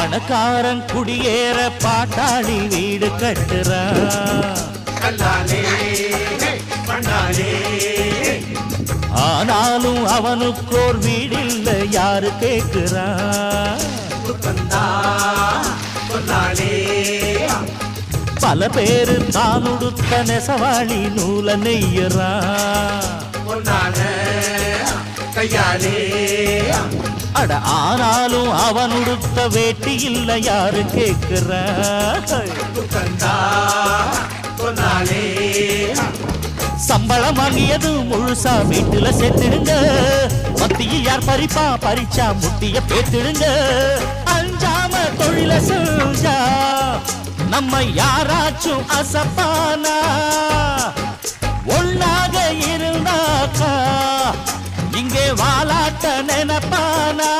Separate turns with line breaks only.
பணக்காரன் குடியேற பாட்டாளி வீடு கட்டுறான். ஆனாலும் அவனுக்கோர் வீடில்ல யாரு கேட்கிறான். பல பேரு தான் உடுத்த நெசவாளி நூல நெய்யறான். அட ஆனாலும் அவன் உடுத்த வேட்டி இல்ல யாரு கேட்கிறான். சம்பளம் வாங்கியது முழுசா வீட்டுல சேர்த்திடுங்க. மத்தியில் யார் பறிப்பா பறிச்சா முட்டிய பேத்திடுங்க. அஞ்சாம தொழில செஞ்சா நம்ம யாராச்சும் அசப்பானா. ஒன்னாக இருந்தாக்கா இங்கே வாலாட்ட நினைப்பானா.